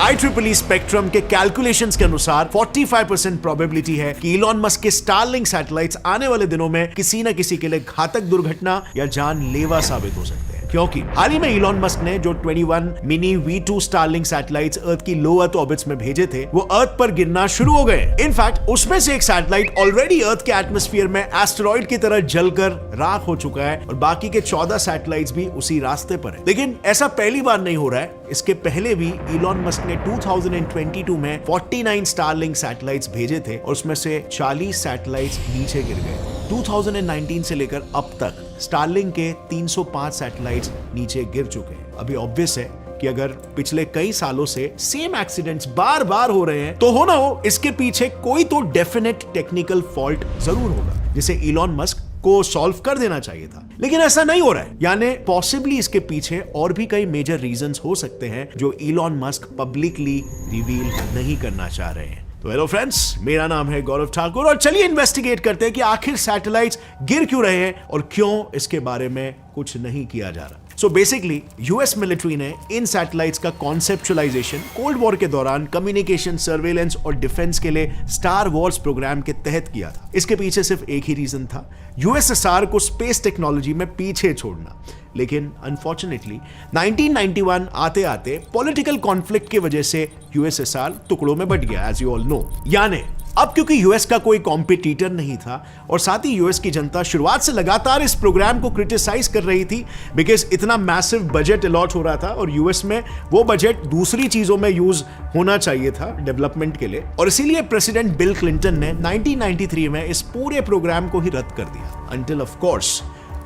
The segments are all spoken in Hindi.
IEEE स्पेक्ट्रम के कैलकुलेशंस के अनुसार 45% प्रोबेबिलिटी है कि इलॉन मस्क के स्टारलिंक सैटेलाइट्स आने वाले दिनों में किसी न किसी के लिए घातक दुर्घटना या जानलेवा साबित हो सकते हैं, क्योंकि हाल ही में इलॉन मस्क ने जो 21 मिनी V2 स्टारलिंक सैटेलाइट्स अर्थ की लो अर्थ ऑर्बिट्स में भेजे थे वो अर्थ पर गिरना शुरू हो गए। इनफैक्ट उसमें से एक सैटेलाइट ऑलरेडी अर्थ के एटमॉस्फेयर में एस्टेरॉइड की तरह जलकर राख हो चुका है और बाकी के 14 सैटेलाइट्स भी उसी रास्ते पर है। लेकिन ऐसा पहली बार नहीं हो रहा है, इसके पहले भी इलॉन मस्क ने 2022 में 49 स्टारलिंक सैटेलाइट्स भेजे थे और उसमें से 40 सैटेलाइट्स नीचे गिर गए। 2019 से लेकर अब तक स्टारलिंक के 305 सैटेलाइट्स नीचे गिर चुके हैं। अभी ऑब्वियस है कि अगर पिछले कई सालों से सेम एक्सीडेंट्स बार बार हो रहे हैं तो हो ना हो इसके पीछे कोई तो डेफिनेट टेक्निकल फॉल्ट जरूर होगा जिसे इलॉन मस्क को सॉल्व कर देना चाहिए था, लेकिन ऐसा नहीं हो रहा है। यानी पॉसिबली इसके पीछे और भी कई मेजर रीजंस हो सकते हैं जो इलॉन मस्क पब्लिकली रिवील नहीं करना चाह रहे हैं। तो हेलो फ्रेंड्स, मेरा नाम है गौरव ठाकुर और चलिए इन्वेस्टिगेट करते हैं कि आखिर सैटेलाइट्स गिर क्यों रहे हैं और क्यों इसके बारे में कुछ नहीं किया जा रहा। सो बेसिकली यूएस मिलिट्री ने इन सैटेलाइट्स का कॉन्सेप्चुअलाइजेशन कोल्ड वॉर के दौरान कम्युनिकेशन, सर्वेलेंस और डिफेंस के लिए स्टार वॉर्स प्रोग्राम के तहत किया था। इसके पीछे सिर्फ एक ही रीजन था, यूएसएसआर को स्पेस टेक्नोलॉजी में पीछे छोड़ना। लेकिन अनफॉर्चुनेटली 1991 आते आते पॉलिटिकल कॉन्फ्लिक्ट की वजह से यूएसएसआर टुकड़ों में बट गया, एज यू ऑल नो। यानी अब क्योंकि यूएस का कोई कॉम्पिटिटर नहीं था और साथ ही यूएस की जनता शुरुआत से लगातार इस प्रोग्राम को क्रिटिसाइज कर रही थी बिकॉज इतना मैसिव बजट अलॉट हो रहा था और यूएस में वो बजट दूसरी चीजों में यूज होना चाहिए था डेवलपमेंट के लिए, और इसीलिए प्रेसिडेंट बिल क्लिंटन ने 1993 में इस पूरे प्रोग्राम को ही रद्द कर दिया। Until of course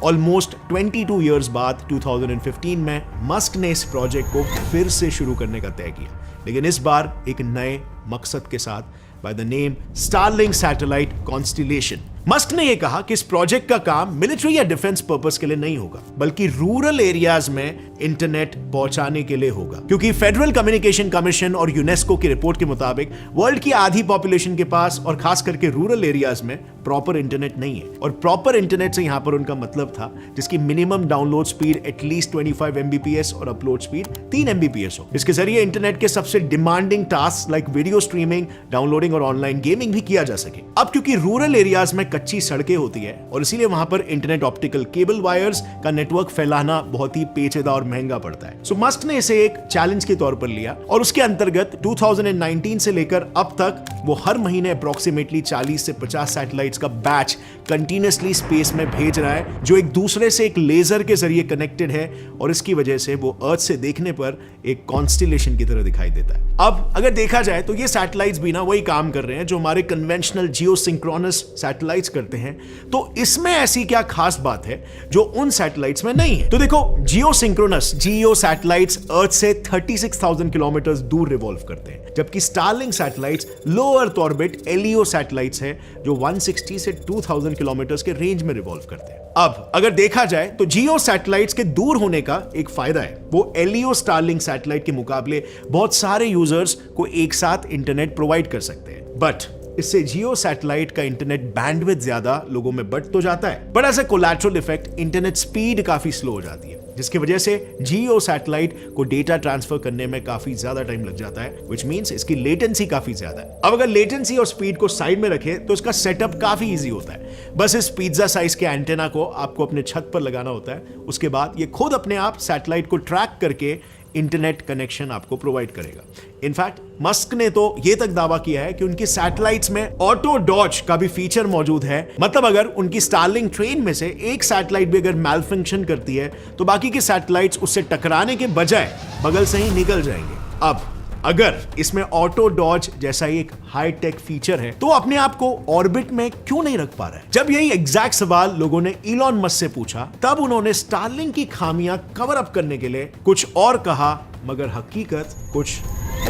almost 22 years बाद 2015 में मस्क ने इस प्रोजेक्ट को फिर से शुरू करने का तय किया, लेकिन इस बार एक नए मकसद के साथ, by the name Starlink Satellite Constellation। Musk ने यह कहा कि इस प्रोजेक्ट का काम मिलिट्री या डिफेंस पर्पस के लिए नहीं होगा बल्कि रूरल एरियाज में इंटरनेट पहुंचाने के लिए होगा, क्योंकि फेडरल कम्युनिकेशन कमीशन और यूनेस्को की रिपोर्ट के मुताबिक वर्ल्ड की आधी पॉपुलेशन के पास और खास करके रूरल एरियाज में प्रॉपर इंटरनेट नहीं है। और प्रॉपर इंटरनेट से यहां पर उनका मतलब था जिसकी minimum download speed at least 25 Mbps और अपलोड स्पीड 3 Mbps हो। इसके जरिए इंटरनेट के सबसे demanding task like video streaming, downloading और ऑनलाइन गेमिंग भी किया जा सके। अब क्योंकि रूरल एरियाज में कच्ची सड़कें होती है और इसीलिए वहां पर इंटरनेट ऑप्टिकल केबल वायर्स का नेटवर्क फैलाना बहुत ही पेचीदा और महंगा पड़ता है। सो मस्क ने इसे एक चैलेंज के तौर पर लिया और उसके अंतर्गत 2019 से लेकर अब तक वो हर महीने अप्रोक्सीमेटली 40 से 50 सैटेलाइट्स का बैच कंटिन्यूअसली स्पेस में भेज रहा है जो एक दूसरे से एक लेजर के जरिए कनेक्टेड है और इसकी वजह से वो अर्थ से देखने पर एक कॉन्स्टेलेशन की तरह दिखाई देता है। अब अगर देखा जाए तो ये सैटेलाइट्स भी ना वही काम कर रहे हैं जो हमारे कन्वेंशनल जियोसिंक्रोनस सैटेलाइट्स करते हैं, तो इसमें ऐसी क्या खास बात है जो उन सैटेलाइट्स में नहीं है। तो देखो, जियोसिंक्रोनस जीओ सैटेलाइट्स अर्थ से 36,000 किलोमीटर दूर रिवॉल्व करते हैं, जबकि स्टारलिंक सैटेलाइट्स लो अर्थ ऑर्बिट एलईओ सैटेलाइट्स है जो 160 से 2000 किलोमीटर के रेंज में रिवॉल्व करते हैं। अब अगर देखा जाए तो जियो सैटेलाइट्स के दूर होने का एक फायदा है, वो एलईओ स्टारलिंक सैटेलाइट के मुकाबले बहुत सारे यूजर्स को एक साथ इंटरनेट प्रोवाइड कर सकते हैं, बट इससे जियो सैटेलाइट का इंटरनेट बैंडविड्थ ज्यादा लोगों में बढ़ तो जाता है, but as a collateral effect internet speed काफी स्लो हो जाती है, जिसकी वजह से जियो सैटेलाइट को डेटा ट्रांसफर करने में काफी ज्यादा टाइम लग जाता है, व्हिच मींस इसकी लेटेंसी काफी ज्यादा है। अब अगर लेटेंसी और स्पीड को साइड में रखें तो इसका सेटअप काफी इजी होता है। बस इस पिज्जा साइज के एंटेना को आपको अपने छत पर लगाना होता है, उसके बाद ये खुद अपने आप सैटेलाइट को ट्रैक करके इंटरनेट कनेक्शन आपको प्रोवाइड करेगा। इनफैक्ट मस्क ने तो यह तक दावा किया है कि उनकी सैटेलाइट्स में ऑटो डॉज का भी फीचर मौजूद है, मतलब अगर उनकी स्टारलिंक ट्रेन में से एक सैटेलाइट भी अगर मैलफंक्शन करती है तो बाकी के सैटेलाइट्स उससे टकराने के बजाय बगल से ही निकल जाएंगे। अब अगर इसमें ऑटो डॉज जैसा एक हाई टेक फीचर है तो अपने आप को ऑर्बिट में क्यों नहीं रख पा रहा है? जब यही एग्जैक्ट सवाल लोगों ने इलॉन मस्क से पूछा तब उन्होंने स्टारलिंक की खामियां कवर अप करने के लिए कुछ और कहा, मगर हकीकत कुछ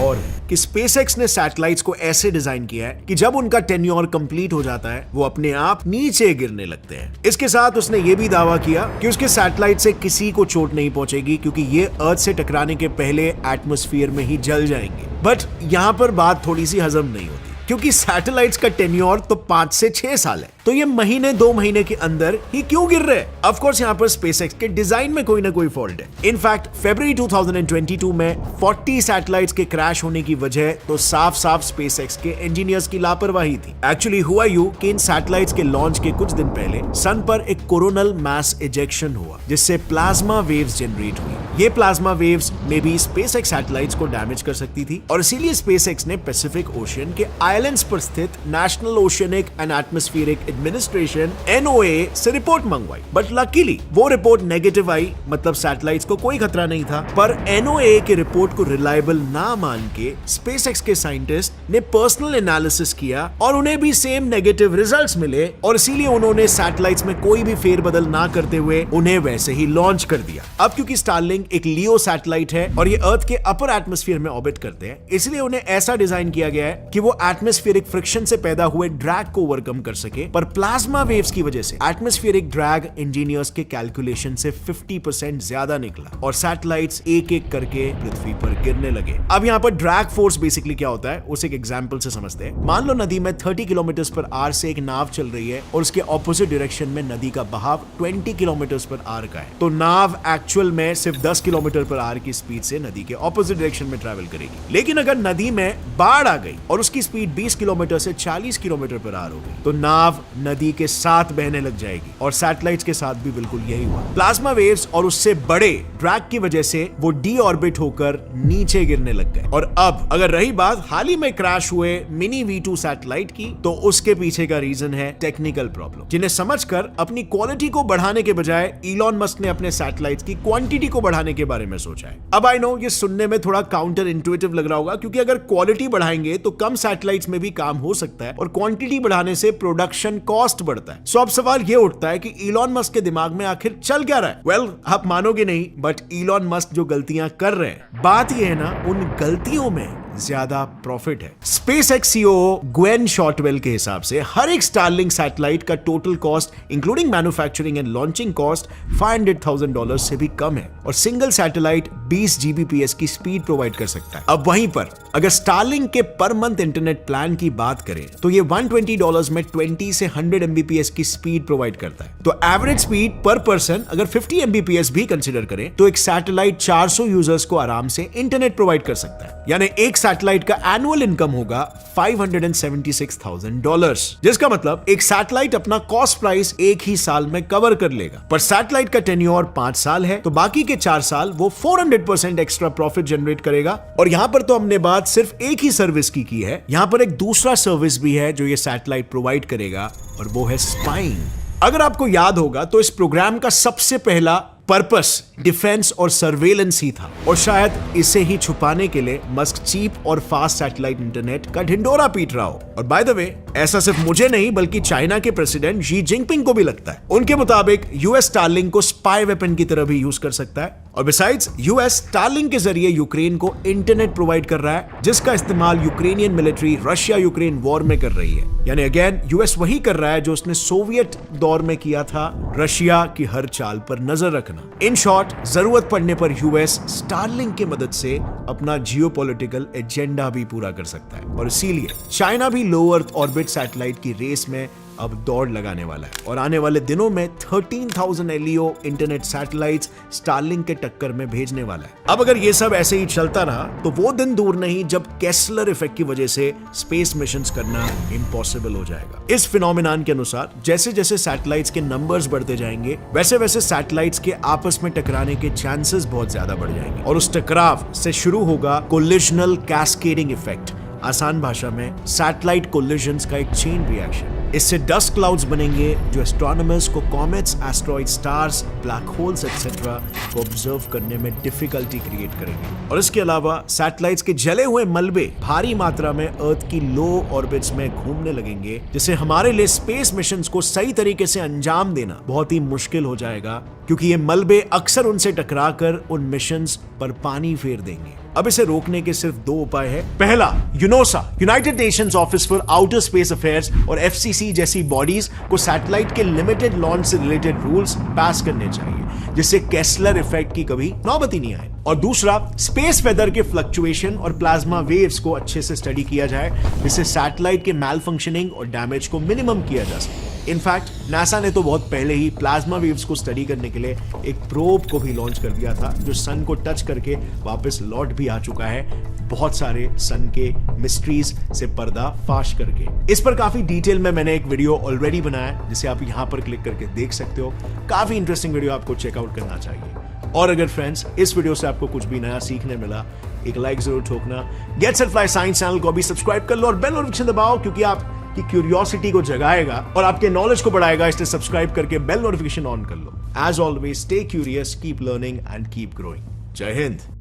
और है कि स्पेसएक्स ने सैटेलाइट्स को ऐसे डिजाइन किया है कि जब उनका टेन्योर कंप्लीट हो जाता है वो अपने आप नीचे गिरने लगते हैं। इसके साथ उसने ये भी दावा किया कि उसके सैटेलाइट से किसी को चोट नहीं पहुंचेगी क्योंकि ये अर्थ से टकराने के पहले एटमॉस्फेयर में ही जल जाएंगे। बट यहां पर बात थोड़ी सी हजम नहीं होती। क्योंकि सैटेलाइट्स का टेन्योर तो 5 से 6 साल है, तो ये महीने 2 महीने के अंदर ही क्यों गिर रहे हैं? ऑफ कोर्स यहाँ पर स्पेसएक्स के डिजाइन में कोई ना कोई फॉल्ट है। इनफैक्ट फरवरी 2022 में 40 सैटेलाइट्स के क्रैश होने की वजह तो साफ साफ स्पेसएक्स के इंजीनियर्स की लापरवाही थी। एक्चुअली हुआ यूं कि इन सैटेलाइट्स के लॉन्च के कुछ दिन पहले सन पर एक कोरोनल मास इजेक्शन हुआ, जिससे प्लाज्मा वेव्स जनरेट हुई। ये प्लाज्मा वेव्स में भी स्पेसएक्स सैटेलाइट्स को डैमेज कर सकती थी और इसीलिए स्पेसएक्स ने पैसिफिक ओशियन के आइलैंड्स पर स्थित national oceanic and atmospheric administration (NOAA) से रिपोर्ट मंगवाई। बट लकीली वो रिपोर्ट नेगेटिव आई, मतलब सैटेलाइट्स को कोई खतरा नहीं था। पर NOAA के रिपोर्ट को रिलायबल ना मान के स्पेसएक्स के साइंटिस्ट ने पर्सनल एनालिसिस किया और उन्हें भी सेम नेगेटिव रिजल्ट्स मिले और इसीलिए उन्होंने सैटेलाइट्स में कोई भी फेरबदल ना करते हुए उन्हें वैसे ही लॉन्च कर दिया। अब क्योंकि स्टारलिंक एक लियो सैटेलाइट है और ये अर्थ के अपर एटमॉस्फेयर में ऑर्बिट करते हैं, इसलिए उन्हें ऐसा डिजाइन किया गया है कि वो एटमॉस्फेरिक फ्रिक्शन से पैदा हुए ड्रैग को ओवरकम कर सके। पर प्लाज्मा वेव्स की वजह से एटमॉस्फेरिक ड्रैग इंजीनियर्स के कैलकुलेशन से 50% ज्यादा निकला और सैटेलाइट्स एक एक करके पृथ्वी पर गिरने लगे। अब यहाँ पर ड्रैग फोर्स बेसिकली क्या होता है उसे एक एग्जांपल से समझते हैं। मान लो नदी में 30 किलोमीटर पर आवर से एक नाव चल रही है और उसके ऑपोजिट डायरेक्शन में नदी का बहाव 20 किलोमीटर पर आवर का है, तो नाव एक्चुअल में सिर्फ 10 किलोमीटर पर आवर की स्पीड से नदी के ऑपोजिट डायरेक्शन में ट्रैवल करेगी। लेकिन अगर नदी में बाढ़ आ गई और उसकी स्पीड 20 किलोमीटर से 40 किलोमीटर पर आवर हो गई, तो नाव नदी के साथ बहने लग जाएगी और सैटेलाइट्स के साथ भी बिल्कुल यही हुआ। प्लाज्मा वेव्स और उससे बड़े ड्रैग की वजह से वो डी ऑर्बिट होकर नीचे गिरने लग गए। और अब अगर रही बात हाल ही में क्रैश हुए मिनी V2 सैटेलाइट की, तो उसके पीछे का रीजन है टेक्निकल प्रॉब्लम, जिन्हें समझकर अपनी क्वालिटी को बढ़ाने के बजाय इलॉन मस्क ने अपने सैटेलाइट्स की क्वांटिटी को बढ़ाने के बारे में सोचा है। अब आई नो ये सुनने में थोड़ा काउंटर इंट्यूटिव लग रहा होगा, क्योंकि अगर क्वालिटी बढ़ाएंगे तो कम सैटेलाइट्स में भी काम हो सकता है और क्वांटिटी बढ़ाने से प्रोडक्शन कॉस्ट बढ़ता है। सो अब सवाल ये उठता है कि इलॉन मस्क के दिमाग में आखिर चल क्या रहा है? वेल, आप मानोगे नहीं, बट इलॉन मस्क जो गलतियां कर रहे हैं, बात ये है ना, उन गलतियों में ज्यादा प्रॉफिट है। स्पेसएक्स सीईओ ग्वेन शॉर्टवेल के हिसाब से हर एक स्टारलिंक सैटेलाइट का total cost including manufacturing and launching cost $500,000 से भी कम है और सिंगल सैटेलाइट 20 Gbps की स्पीड प्रोवाइड कर सकता है। अब वहीं पर अगर स्टारलिंक के पर मंथ इंटरनेट प्लान की बात करें तो ये $120 में 20 से 100 Mbps की स्पीड प्रोवाइड करता है। तो एवरेज स्पीड पर पर्सन अगर 50 Mbps भी कंसिडर करें तो एक सैटेलाइट 400 यूजर्स को आराम से इंटरनेट प्रोवाइड कर सकता है। यानी एक सैटेलाइट का एनुअल इनकम होगा $576,000, जिसका मतलब एक सैटेलाइट अपना कॉस्ट प्राइस एक ही साल में कवर कर लेगा। पर सैटेलाइट का टेन्योर 5 साल है, तो बाकी के 4 साल वो 400% एक्स्ट्रा प्रॉफिट जनरेट करेगा। और यहां पर तो हमने बात सिर्फ एक ही सर्विस की है, यहां पर एक दूसरा सर्विस भी है जो ये सैटेलाइट प्रोवाइड करेगा और वो है स्पाइंग। अगर आपको याद होगा तो इस प्रोग्राम का सबसे पहला पर्पस डिफेंस और सर्वेलेंस ही था और शायद इसे ही छुपाने के लिए मस्क चीप और फास्ट सैटेलाइट इंटरनेट का ढिंडोरा पीट रहा हो। और बाय द वे, ऐसा सिर्फ मुझे नहीं बल्कि चाइना के प्रेसिडेंट शी जिनपिंग को भी लगता है। उनके मुताबिक यूएस स्टारलिंक को स्पाई वेपन की तरह भी यूज कर सकता है। और बिसाइड्स, यूएस स्टारलिंक के जरिए यूक्रेन को इंटरनेट प्रोवाइड कर रहा है, जिसका इस्तेमाल Ukrainian military Russia Ukraine war में कर रही है। यानी अगेन यूएस वही कर रहा है जो उसने सोवियत दौर में किया था, रशिया की हर चाल पर नजर रखना। इन शॉर्ट, जरूरत पड़ने पर यूएस स्टारलिंक की मदद से अपना जियोपॉलिटिकल एजेंडा भी पूरा कर सकता है और इसीलिए चाइना भी लो अर्थ ऑर्बिट सैटेलाइट की रेस में अब दौड़ लगाने वाला है और आने वाले दिनों में 13,000 LEO इंटरनेट सैटेलाइट्स स्टारलिंक के टक्कर में भेजने वाला है। अब अगर ये सब ऐसे ही चलता रहा तो वो दिन दूर नहीं जब केस्लर इफेक्ट की वजह से स्पेस मिशंस करना इम्पॉसिबल हो जाएगा। इस फिनोमिनान के अनुसार जैसे जैसे सैटेलाइट्स के नंबर्स बढ़ते जाएंगे, वैसे वैसे सैटेलाइट्स के आपस में टकराने के चांसेस बहुत ज्यादा बढ़ जाएंगे और उस टकराव से शुरू होगा कोलिजनल कैस्केडिंग इफेक्ट। आसान भाषा में सैटेलाइट कोलिजन्स का एक चेन रिएक्शन। इससे डस्ट क्लाउड्स बनेंगे जो एस्ट्रोनॉमर्स को comets, asteroid, stars, black holes etcetera को ऑब्जर्व करने में डिफिकल्टी क्रिएट करेंगे। और इसके अलावा सैटेलाइट्स के जले हुए मलबे भारी मात्रा में अर्थ की लो ऑर्बिट्स में घूमने लगेंगे, जिससे हमारे लिए स्पेस मिशंस को सही तरीके से अंजाम देना बहुत ही मुश्किल हो जाएगा, क्योंकि ये मलबे अक्सर उनसे टकराकर उन मिशंस पर पानी फेर देंगे। अब इसे रोकने के सिर्फ 2 उपाय है। पहला, UNOOSA United Nations Office for Outer Space Affairs और एफसीसी जैसी बॉडीज को सैटेलाइट के लिमिटेड लॉन्च से रिलेटेड रूल्स पास करने चाहिए, जिससे केस्लर इफेक्ट की कभी नौबत ही नहीं आए। और दूसरा, स्पेस वेदर के फ्लक्चुएशन और प्लाज्मा वेव्स को अच्छे से स्टडी किया जाए, जिससे सैटेलाइट के मैल फंक्शनिंग और डैमेज को मिनिमम किया जा सके। इनफैक्ट नासा ने तो बहुत पहले ही प्लाज्मा वेव्स को स्टडी करने के लिए एक प्रोब को भी लॉन्च कर दिया था, जो सन को टच करके वापस लौट भी आ चुका है, बहुत सारे सन के मिस्ट्रीज से पर्दा फाश करके। इस पर काफी डिटेल में मैंने एक वीडियो ऑलरेडी बनाया है, जिसे आप यहां पर क्लिक करके देख सकते हो। काफी इंटरेस्टिंग वीडियो, आपको चेकआउट करना चाहिए। और अगर फ्रेंड्स इस वीडियो से आपको कुछ भी नया सीखने मिला, एक लाइक जरूर ठोकना। Get Set Fly Science channel को भी सब्सक्राइब कर लो और बेल नोटिफिकेशन दबाओ, क्योंकि आपकी क्यूरियोसिटी को जगाएगा और आपके नॉलेज को बढ़ाएगा। इसलिए सब्सक्राइब करके बेल नोटिफिकेशन ऑन कर लो। As always, stay curious, keep learning and keep growing. जय हिंद।